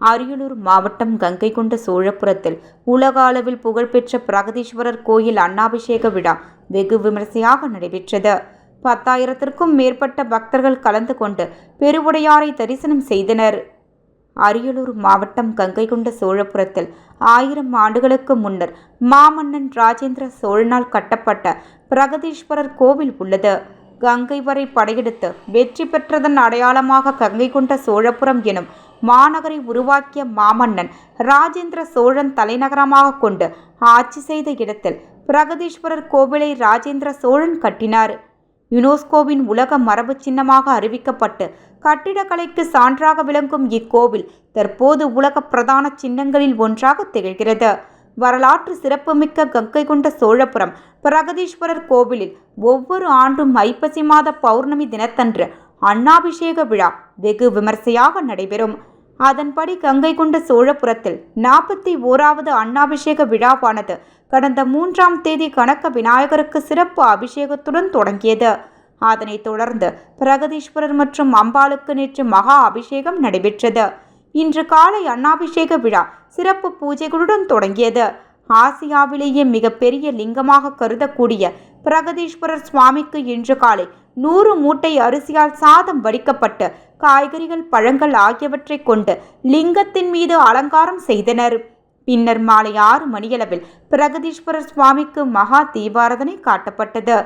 அரியலூர் மாவட்டம் கங்கைகொண்ட சோழபுரத்தில் உலக அளவில் புகழ்பெற்ற பிரகதீஸ்வரர் கோயில் அன்னாபிஷேக விழா வெகு விமரிசையாக நடைபெற்றது. 10,000க்கும் மேற்பட்ட பக்தர்கள் கலந்து கொண்டு பெருவுடையாரை தரிசனம் செய்தனர். அரியலூர் மாவட்டம் கங்கைகொண்ட சோழபுரத்தில் 1000 ஆண்டுகளுக்கு முன்னர் மாமன்னன் ராஜேந்திர சோழனால் கட்டப்பட்ட பிரகதீஸ்வரர் கோவில் உள்ளது. கங்கை வரை படையெடுத்து வெற்றி பெற்றதன் அடையாளமாக கங்கைகொண்ட சோழபுரம் எனும் மாநகரை உருவாக்கிய மாமன்னன் ராஜேந்திர சோழன் தலைநகரமாக கொண்டு ஆட்சி செய்த இடத்தில் பிரகதீஸ்வரர் கோவிலை ராஜேந்திர சோழன் கட்டினார். யுனெஸ்கோவின் உலக மரபு சின்னமாக அறிவிக்கப்பட்டு கட்டிடக்கலைக்கு சான்றாக விளங்கும் இக்கோவில் தற்போது உலக பிரதான சின்னங்களில் ஒன்றாக திகழ்கிறது. வரலாற்று சிறப்புமிக்க கங்கைகொண்ட சோழபுரம் பிரகதீஸ்வரர் கோவிலில் ஒவ்வொரு ஆண்டும் ஐப்பசி மாத பௌர்ணமி தினத்தன்று அன்னாபிஷேக விழா வெகு விமரிசையாக நடைபெறும். அதன்படி கங்கைகொண்ட சோழபுரத்தில் 41வது அன்னாபிஷேக விழாவானது கடந்த 3ஆம் தேதி கனக விநாயகருக்கு சிறப்பு அபிஷேகத்துடன் தொடங்கியது. அதனைத் தொடர்ந்து பிரகதீஸ்வரர் மற்றும் அம்பாளுக்கு நேற்று மகா அபிஷேகம் நடைபெற்றது. இன்று காலை அன்னாபிஷேக விழா சிறப்பு பூஜைகளுடன் தொடங்கியது. ஆசியாவிலேயே மிகப்பெரிய லிங்கமாக கருதக்கூடிய பிரகதீஸ்வரர் சுவாமிக்கு இன்று காலை 100 மூட்டை அரிசியால் சாதம் வடிக்கப்பட்டு காய்கறிகள் பழங்கள் ஆகியவற்றை கொண்டு லிங்கத்தின் மீது அலங்காரம் செய்தனர். பின்னர் மாலை 6 மணியளவில் பிரகதீஸ்வரர் சுவாமிக்கு மகா தீபாராதனை காட்டப்பட்டது.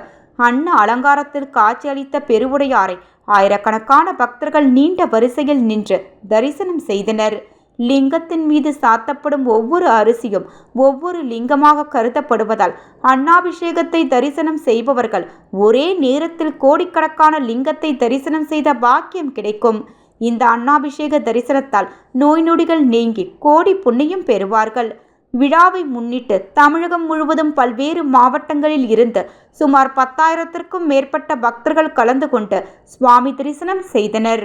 அன்ன அலங்காரத்தில் காட்சியளித்த பெருவுடையாரை ஆயிரக்கணக்கான பக்தர்கள் நீண்ட வரிசையில் நின்று தரிசனம் செய்தனர். லிங்கத்தின் மீது சாத்தப்படும் ஒவ்வொரு அரிசியும் ஒவ்வொரு லிங்கமாக கருதப்படுவதால் அன்னாபிஷேகத்தை தரிசனம் செய்பவர்கள் ஒரே நேரத்தில் கோடிக்கணக்கான லிங்கத்தை தரிசனம் செய்த பாக்கியம் கிடைக்கும். இந்த அன்னாபிஷேக தரிசனத்தால் நோய் நொடிகள் நீங்கி கோடி புண்ணியம் பெறுவார்கள். விழாவை முன்னிட்டு தமிழகம் முழுவதும் பல்வேறு மாவட்டங்களில் இருந்து சுமார் 10,000க்கும் மேற்பட்ட பக்தர்கள் கலந்து கொண்டு சுவாமி தரிசனம் செய்தனர்.